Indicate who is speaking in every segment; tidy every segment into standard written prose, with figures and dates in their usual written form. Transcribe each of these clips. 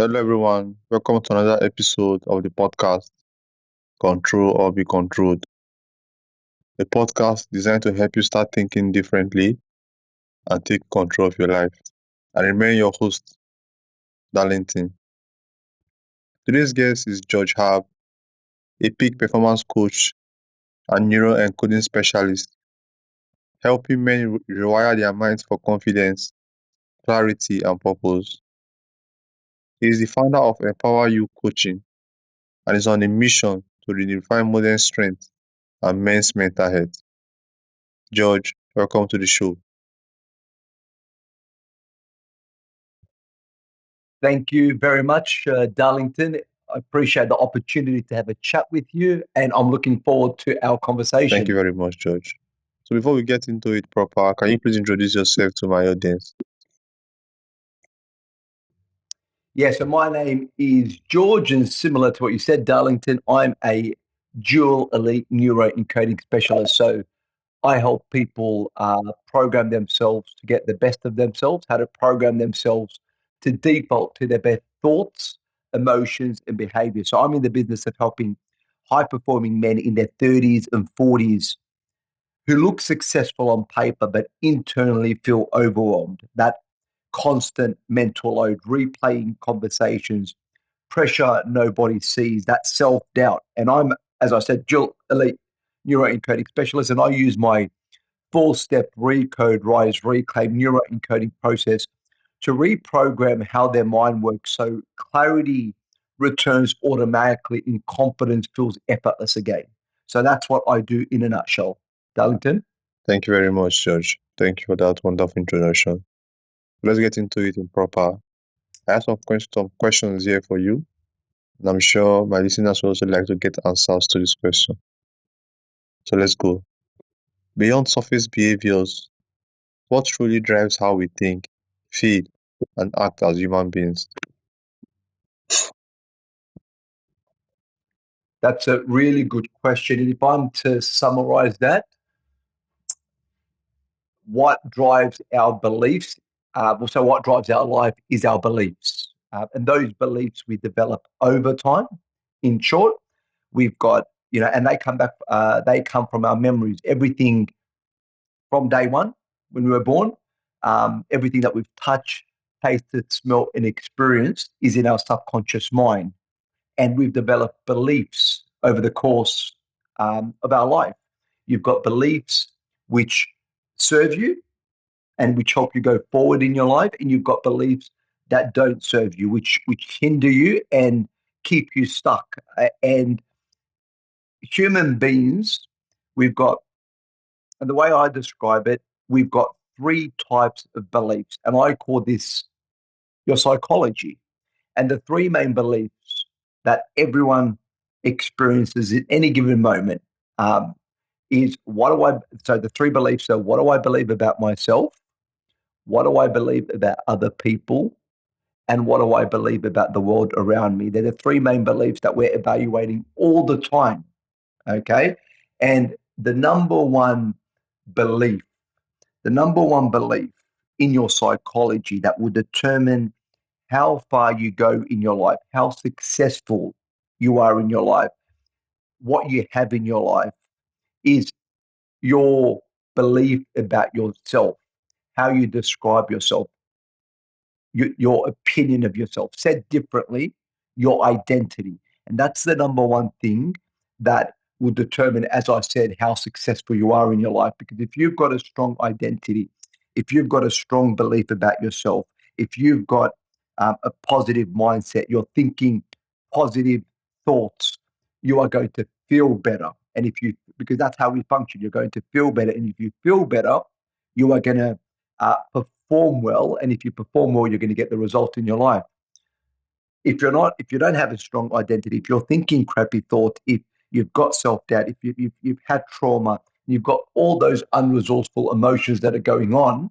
Speaker 1: Hello, everyone. Welcome to another episode of the podcast, Control or Be Controlled, a podcast designed to help you start thinking differently and take control of your life. I remain your host, Darlington. Today's guest is George Harb, a peak performance coach and neuroencoding specialist, helping men rewire their minds for confidence, clarity, and purpose. He is the founder of Empower You Coaching and is on a mission to redefine modern strength and men's mental health. George, welcome to the show.
Speaker 2: Thank you very much, Darlington. I appreciate the opportunity to have a chat with you, and I'm looking forward to our conversation.
Speaker 1: Thank you very much, George. So before we get into it proper, can you please introduce yourself to my audience?
Speaker 2: Yeah, so my name is George, and similar to what you said, Darlington, I'm a dual elite neuroencoding specialist. So I help people program themselves to get the best of themselves, how to program themselves to default to their best thoughts, emotions, and behavior. So I'm in the business of helping high-performing men in their 30s and 40s who look successful on paper but internally feel overwhelmed. That constant mental load, replaying conversations, pressure nobody sees, that self-doubt. And I'm, as I said, dual elite neuroencoding specialist, and I use my four-step recode, rise, reclaim neuroencoding process to reprogram how their mind works so clarity returns automatically and confidence feels effortless again. So that's what I do in a nutshell. Darlington?
Speaker 1: Thank you very much, George. Thank you for that wonderful introduction. Let's get into it in proper. I have some questions here for you, and I'm sure my listeners will also like to get answers to this question. So let's go. Beyond surface behaviors, what truly drives how we think, feel, and act as human beings?
Speaker 2: That's a really good question. And if I'm to summarize that, what drives our beliefs, so what drives our life is our beliefs. And those beliefs we develop over time. In short, we've got, and they come from our memories. Everything from day one when we were born, everything that we've touched, tasted, smelt, and experienced is in our subconscious mind. And we've developed beliefs over the course of our life. You've got beliefs which serve you and which help you go forward in your life, and you've got beliefs that don't serve you, which hinder you and keep you stuck. And human beings, we've got, and the way I describe it, we've got three types of beliefs, and I call this your psychology. And the three main beliefs that everyone experiences at any given moment is so the three beliefs are: what do I believe about myself? What do I believe about other people? And what do I believe about the world around me? They're the three main beliefs that we're evaluating all the time. Okay. And belief, the number one belief in your psychology that will determine how far you go in your life, how successful you are in your life, what you have in your life is your belief about yourself, how you describe yourself, your opinion of yourself. Said differently, your identity. And that's the number one thing that will determine, as I said, how successful you are in your life. Because if you've got a strong identity, if you've got a strong belief about yourself, if you've got a positive mindset, you're thinking positive thoughts, you are going to feel better. And because that's how we function, you're going to feel better. And if you feel better, you are going to perform well. And if you perform well, you're going to get the result in your life. If you don't have a strong identity, if you're thinking crappy thoughts, if you've got self-doubt, if you've had trauma, you've got all those unresourceful emotions that are going on,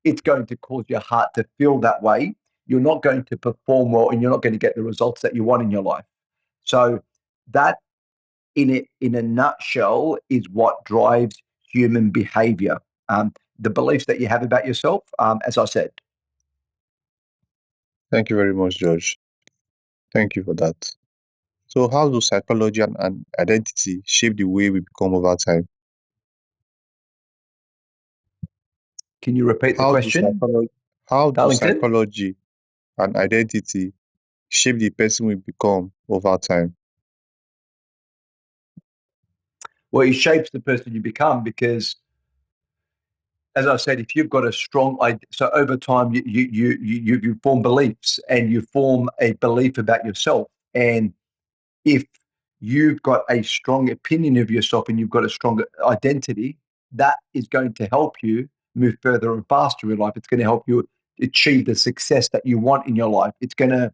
Speaker 2: it's going to cause your heart to feel that way. You're not going to perform well, and you're not going to get the results that you want in your life. So that, in a nutshell, is what drives human behavior. The beliefs that you have about yourself, as I said.
Speaker 1: Thank you very much, George. Thank you for that. So, how do psychology and identity shape the way we become over time?
Speaker 2: Can you repeat the
Speaker 1: How do
Speaker 2: question,
Speaker 1: psychology, how do
Speaker 2: Darlington?
Speaker 1: psychology and identity shape the person we become over time?
Speaker 2: Well, it shapes the person you become because, as I said, if you've got a strong so over time you form beliefs and you form a belief about yourself. And if you've got a strong opinion of yourself and you've got a strong identity, that is going to help you move further and faster in life. It's going to help you achieve the success that you want in your life. It's going to,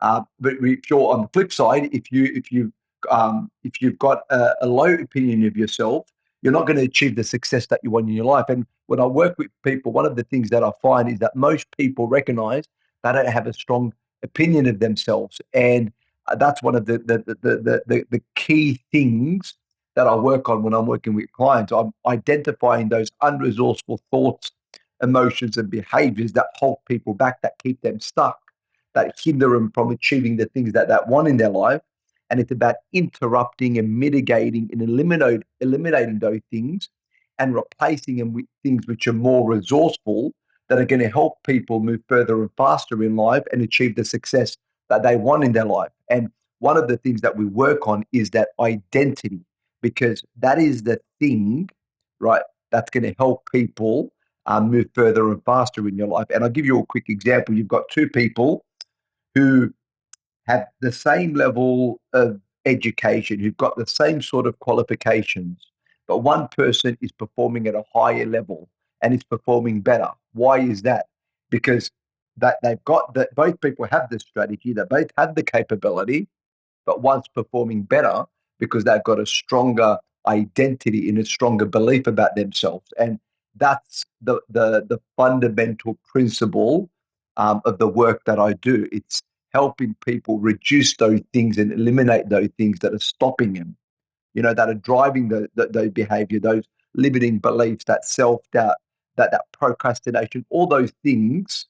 Speaker 2: but if you're on the flip side, if you've got a low opinion of yourself, you're not going to achieve the success that you want in your life. And when I work with people, one of the things that I find is that most people recognize they don't have a strong opinion of themselves, and that's one of the key things that I work on when I'm working with clients. I'm identifying those unresourceful thoughts, emotions, and behaviors that hold people back, that keep them stuck, that hinder them from achieving the things that they want in their life. And it's about interrupting and mitigating and eliminating those things and replacing them with things which are more resourceful, that are going to help people move further and faster in life and achieve the success that they want in their life. And one of the things that we work on is that identity, because that is the thing, right, that's going to help people move further and faster in your life. And I'll give you a quick example. You've got two people who have the same level of education, who've got the same sort of qualifications, but one person is performing at a higher level and is performing better. Why is that? Because that they've got that both people have the strategy, they both have the capability, but one's performing better because they've got a stronger identity and a stronger belief about themselves. And that's the fundamental principle of the work that I do. It's helping people reduce those things and eliminate those things that are stopping them, that are driving the behavior, those limiting beliefs, that self-doubt, that procrastination, all those things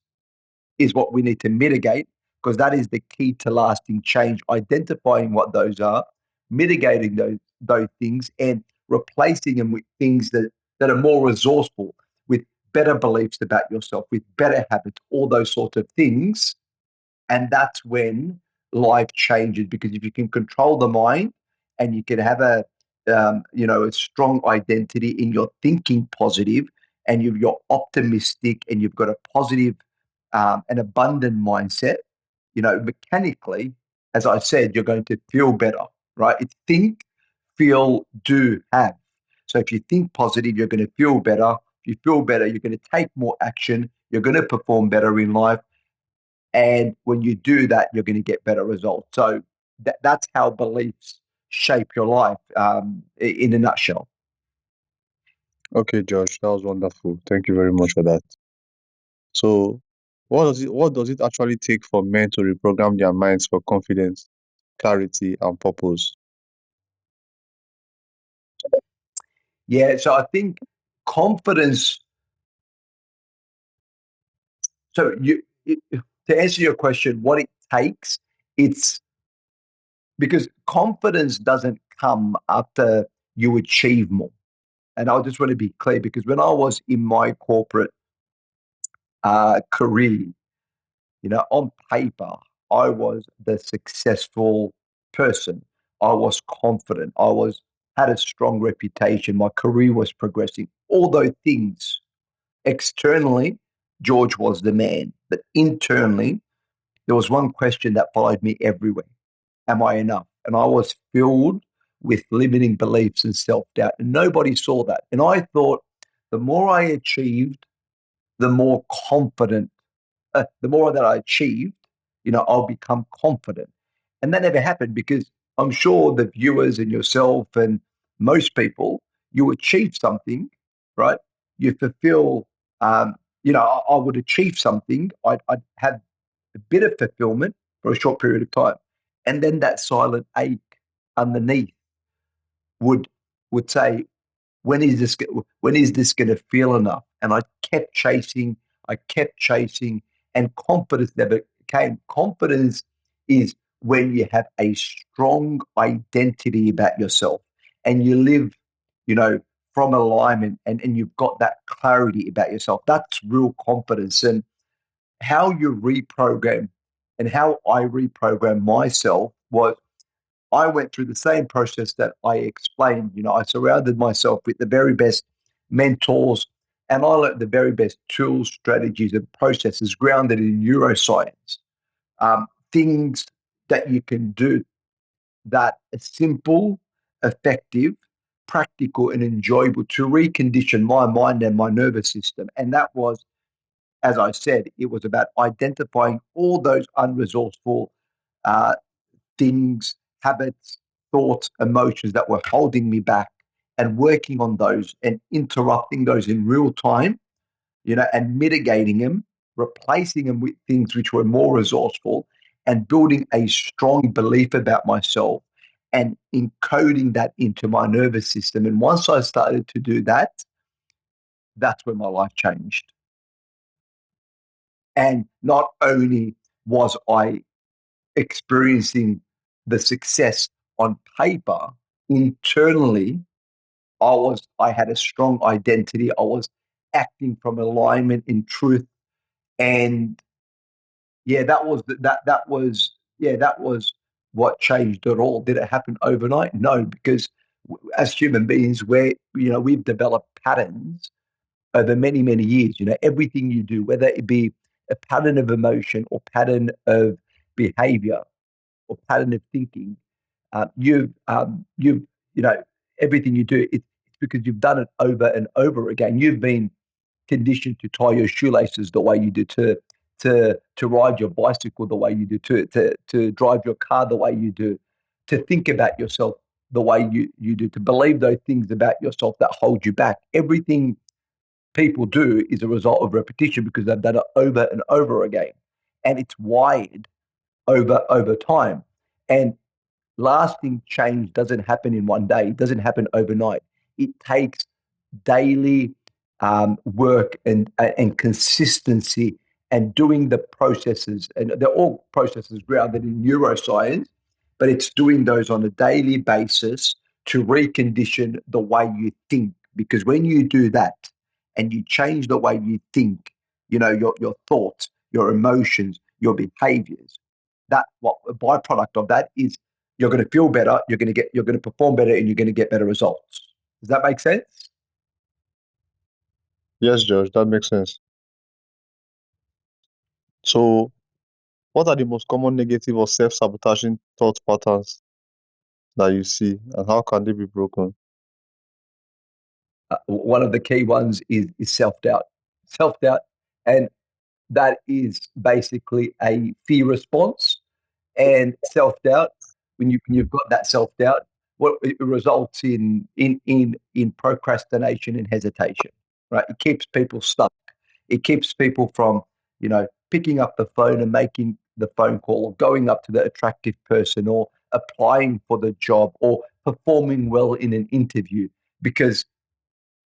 Speaker 2: is what we need to mitigate, because that is the key to lasting change. Identifying what those are, mitigating those things, and replacing them with things that are more resourceful, with better beliefs about yourself, with better habits, all those sorts of things. And that's when life changes, because if you can control the mind and you can have a strong identity in your thinking positive, and you're optimistic and you've got a positive an abundant mindset, mechanically, as I said, you're going to feel better, right? It's think, feel, do, have. So if you think positive, you're going to feel better. If you feel better, you're going to take more action. You're going to perform better in life. And when you do that, you're going to get better results. So that's how beliefs shape your life in a nutshell.
Speaker 1: Okay, Josh, that was wonderful. Thank you very much for that. So, what does it actually take for men to reprogram their minds for confidence, clarity, and purpose?
Speaker 2: Yeah. So I think confidence. So to answer your question, what it takes, it's because confidence doesn't come after you achieve more. And I just want to be clear, because when I was in my corporate career, on paper, I was the successful person. I was confident. Had a strong reputation. My career was progressing. All those things. Externally, George was the man. But internally, there was one question that followed me everywhere: am I enough? And I was filled with limiting beliefs and self doubt. And nobody saw that. And I thought the more I achieved, the more confident, the more that I achieved, I'll become confident. And that never happened, because I'm sure the viewers and yourself and most people, you achieve something, right? You fulfill, I would achieve something. I'd have a bit of fulfillment for a short period of time. And then that silent ache underneath would would say, when is this going to feel enough? And I kept chasing, and confidence never came. Confidence is when you have a strong identity about yourself and you live, from alignment, and you've got that clarity about yourself. That's real confidence. And how you reprogram and how I reprogrammed myself was I went through the same process that I explained. I surrounded myself with the very best mentors, and I learned the very best tools, strategies, and processes grounded in neuroscience. Things that you can do that are simple, effective, practical, and enjoyable to recondition my mind and my nervous system. And that was, as I said, it was about identifying all those unresourceful uh, things, habits, thoughts, emotions that were holding me back, and working on those and interrupting those in real time, and mitigating them, replacing them with things which were more resourceful, and building a strong belief about myself and encoding that into my nervous system. And once I started to do that, that's when my life changed. And not only was I experiencing the success on paper, internally, I had a strong identity. I was acting from alignment in truth. And yeah, that was what changed it all. Did it happen overnight? No, because as human beings, we've developed patterns over many, many years. Everything you do, whether it be a pattern of emotion or pattern of behavior or pattern of thinking, you've, everything you do, it's because you've done it over and over again. You've been conditioned to tie your shoelaces the way you do, to ride your bicycle the way you do, to drive your car the way you do, to think about yourself the way you do, to believe those things about yourself that hold you back. Everything people do is a result of repetition because they've done it over and over again. And it's wired over time. And lasting change doesn't happen in one day. It doesn't happen overnight. It takes daily work and consistency and doing the processes. And they're all processes grounded in neuroscience, but it's doing those on a daily basis to recondition the way you think. Because when you do that and you change the way you think, your thoughts, your emotions, your behaviors, that what a byproduct of that is you're going to feel better, you're going to perform better, and you're going to get better results. Does that make sense?
Speaker 1: Yes, George, that makes sense. So, what are the most common negative or self-sabotaging thought patterns that you see, and how can they be broken?
Speaker 2: One of the key ones is self doubt, and that is basically a fear response. And self doubt, when you've got that self doubt, what it results in procrastination and hesitation. Right, it keeps people stuck. It keeps people from picking up the phone and making the phone call, or going up to the attractive person, or applying for the job, or performing well in an interview, because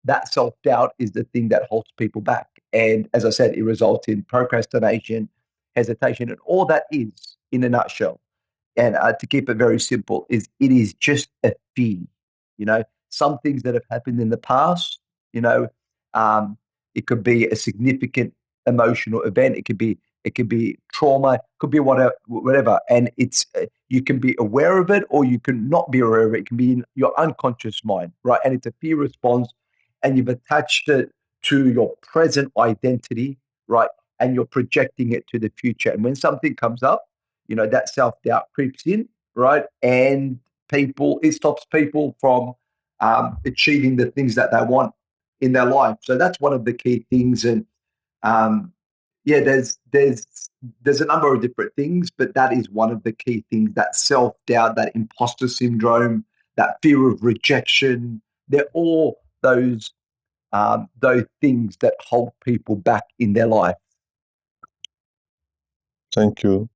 Speaker 2: that self doubt is the thing that holds people back. And as I said, it results in procrastination, hesitation, and all that is, in a nutshell, and to keep it very simple, is it is just a fear. Some things that have happened in the past, you know, um, it could be a significant emotional event. It could be trauma. It could be whatever. And you can be aware of it, or you can not be aware of it. It can be in your unconscious mind, right? And it's a fear response, and you've attached it to your present identity, right? And you're projecting it to the future. And when something comes up, that self-doubt creeps in, right? And it stops people from achieving the things that they want in their life. So that's one of the key things. And um, yeah, there's a number of different things, but that is one of the key things. That self-doubt, that imposter syndrome, that fear of rejection, they're all those things that hold people back in their life.
Speaker 1: Thank you.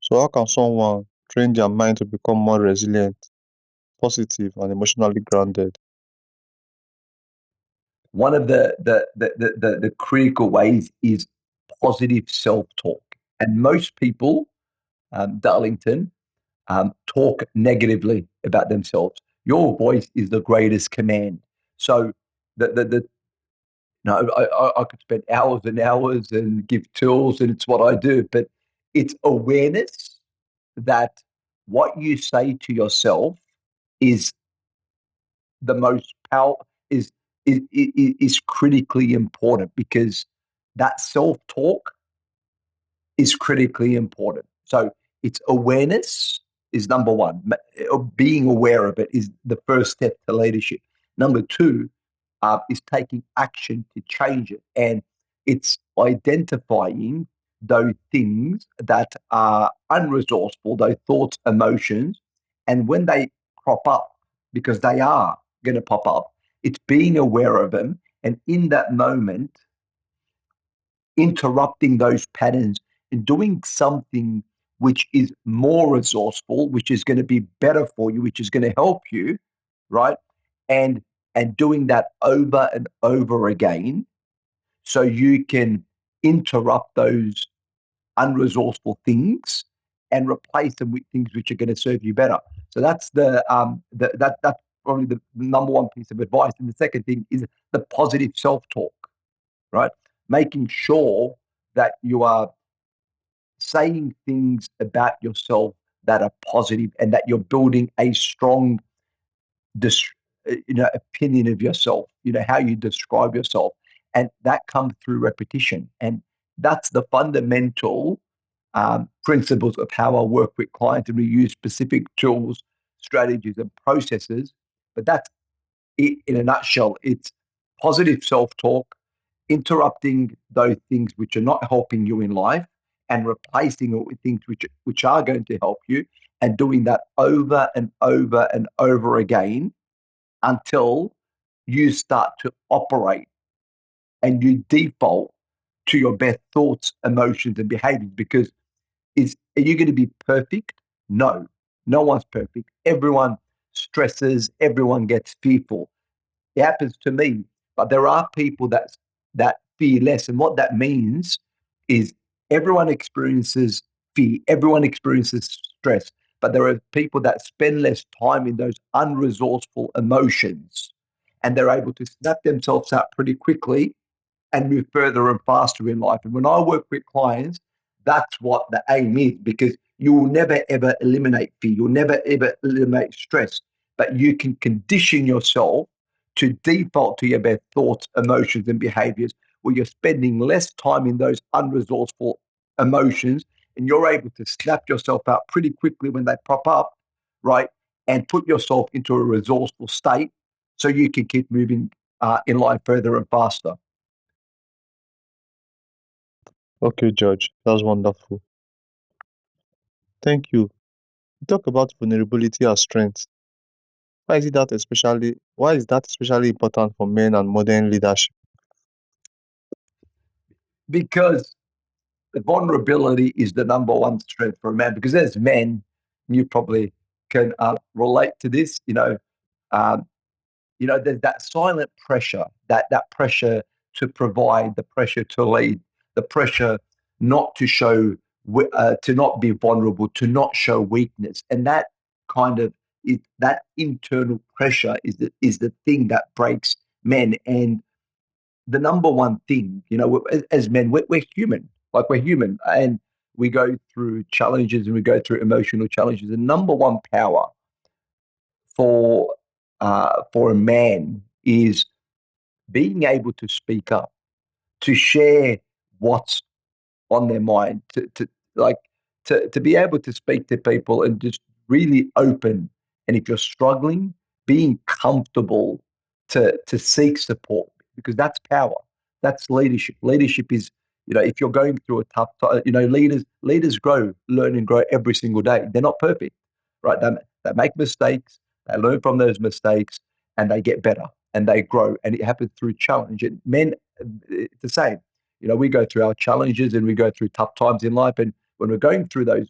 Speaker 1: So, how can someone train their mind to become more resilient, positive, and emotionally grounded?
Speaker 2: One of the critical ways is positive self-talk. And most people Darlington, talk negatively about themselves. Your voice is the greatest command. So the no, I could spend hours and hours and give tools, and it's what I do. But it's awareness that what you say to yourself is the most power is critically important, because that self talk is critically important. So it's awareness is number one. Being aware of it is the first step to leadership. Number two is taking action to change it. And it's identifying those things that are unresourceful, those thoughts, emotions. And when they crop up, because they are going to pop up, it's being aware of them. And in that moment, interrupting those patterns and doing something which is more resourceful, which is going to be better for you, which is going to help you, right? And doing that over and over again, so you can interrupt those unresourceful things and replace them with things which are going to serve you better. So that's that's probably the number one piece of advice. And the second thing is the positive self-talk, right? Making sure that you are saying things about yourself that are positive, and that you're building a strong opinion of yourself, how you describe yourself. And that comes through repetition. And that's the fundamental principles of how I work with clients. And we use specific tools, strategies, and processes. But that's it in a nutshell. It's positive self-talk, interrupting those things which are not helping you in life, and replacing it with things which are going to help you, and doing that over and over and over again, until you start to operate and you default to your best thoughts, emotions, and behaviors. Because are you going to be perfect? No, no one's perfect. Everyone stresses, everyone gets fearful. It happens to me, but there are people that fear less. And what that means is everyone experiences fear, everyone experiences stress, but there are people that spend less time in those unresourceful emotions, and they're able to snap themselves out pretty quickly and move further and faster in life. And when I work with clients, that's what the aim is, because you will never ever eliminate fear, you'll never ever eliminate stress, but you can condition yourself to default to your best thoughts, emotions, and behaviors, where you're spending less time in those unresourceful emotions, and you're able to snap yourself out pretty quickly when they pop up, right? And put yourself into a resourceful state, so you can keep moving in life further and faster.
Speaker 1: Okay, George, that's wonderful. Thank you. You talk about vulnerability as strength. Why is that especially important for men and modern leadership?
Speaker 2: Because the vulnerability is the number one strength for a man. Because as men, you probably can relate to this. Um, there's that silent pressure, that pressure to provide, the pressure to lead, the pressure not to show, to not be vulnerable, to not show weakness, and that kind of that internal pressure is the thing that breaks men. And the number one thing, as men, we're human. Like, we're human, and we go through challenges, and we go through emotional challenges. The number one power for a man is being able to speak up, to share what's on their mind, to like to be able to speak to people and just really open. And if you're struggling, being comfortable to seek support, because that's power. That's leadership. Leadership is, if you're going through a tough time, leaders grow, learn, and grow every single day. They're not perfect, right? They make mistakes, they learn from those mistakes, and they get better and they grow. And it happens through challenge. And men, it's the same. We go through our challenges, and we go through tough times in life. And when we're going through those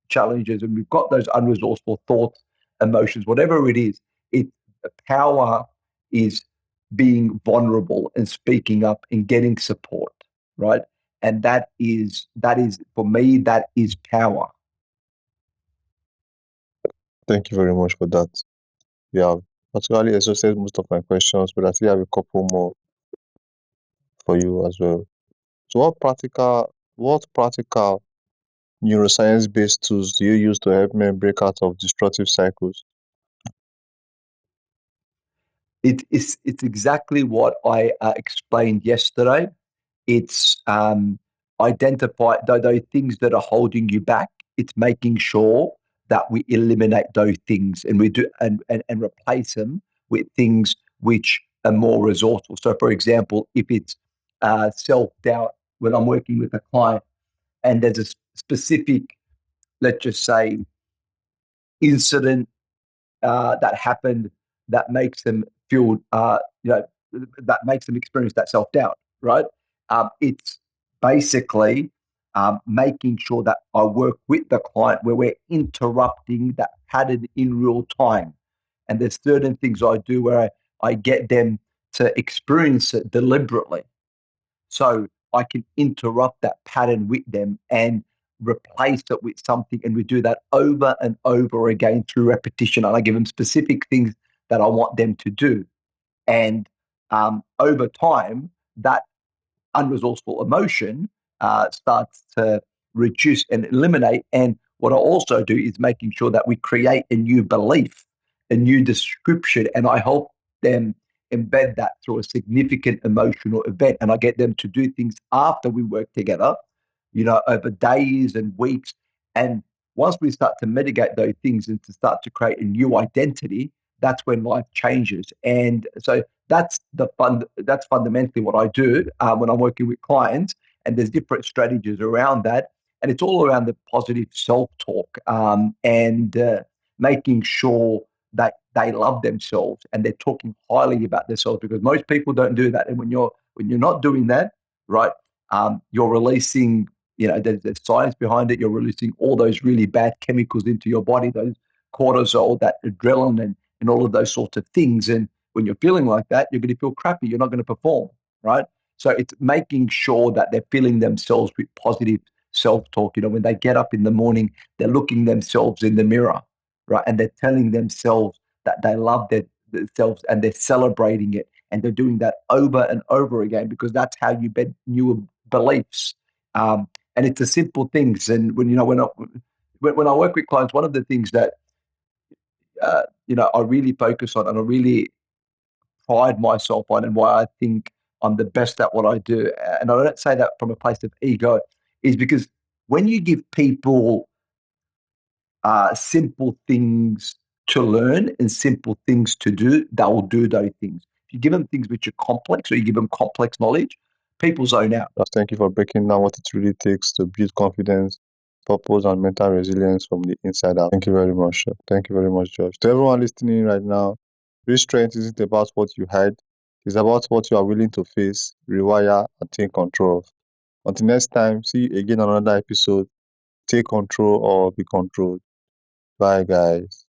Speaker 2: challenges, and we've got those unresourceful thoughts, emotions, whatever it is, the power is being vulnerable and speaking up and getting support, right? And that is for me, that is power.
Speaker 1: Thank you very much for that. You have particularly exhausted most of my questions, but I still have a couple more for you as well. So what practical neuroscience-based tools do you use to help men break out of destructive cycles?
Speaker 2: It's exactly what I explained yesterday. It's identify those things that are holding you back. It's making sure that we eliminate those things and we do and replace them with things which are more resourceful. So, for example, if it's self doubt, when I'm working with a client and there's a specific, let's just say, incident that happened that makes them feel, that makes them experience that self doubt, right? It's basically making sure that I work with the client where we're interrupting that pattern in real time. And there's certain things I do where I get them to experience it deliberately. So I can interrupt that pattern with them and replace it with something. And we do that over and over again through repetition. And I give them specific things that I want them to do. And over time, that unresourceful emotion starts to reduce and eliminate. And what I also do is making sure that we create a new belief, a new description, and I help them embed that through a significant emotional event. And I get them to do things after we work together, over days and weeks. And once we start to mitigate those things and to start to create a new identity, that's when life changes. And so that's fundamentally what I do when I'm working with clients. And there's different strategies around that, and it's all around the positive self-talk and making sure that they love themselves and they're talking highly about themselves, because most people don't do that. And when you're not doing that, right, you're releasing, there's science behind it. You're releasing all those really bad chemicals into your body, those cortisol, that adrenaline, and all of those sorts of things. And when you're feeling like that, you're going to feel crappy. You're not going to perform, right? So it's making sure that they're filling themselves with positive self-talk. When they get up in the morning, they're looking themselves in the mirror, right? And they're telling themselves that they love themselves and they're celebrating it. And they're doing that over and over again, because that's how you bed new beliefs. And it's the simple things. And when I work with clients, one of the things that I really focus on and I really pride myself on, and why I think I'm the best at what I do, and I don't say that from a place of ego, is because when you give people simple things to learn and simple things to do, they'll do those things. If you give them things which are complex, or you give them complex knowledge, people zone out.
Speaker 1: Just thank you for breaking down what it really takes to build confidence, purpose, and mental resilience from the inside out. Thank you very much. Thank you very much, George. To everyone listening right now, real strength isn't about what you hide, it's about what you are willing to face, rewire, and take control of. Until next time, see you again on another episode. Take control or be controlled. Bye, guys.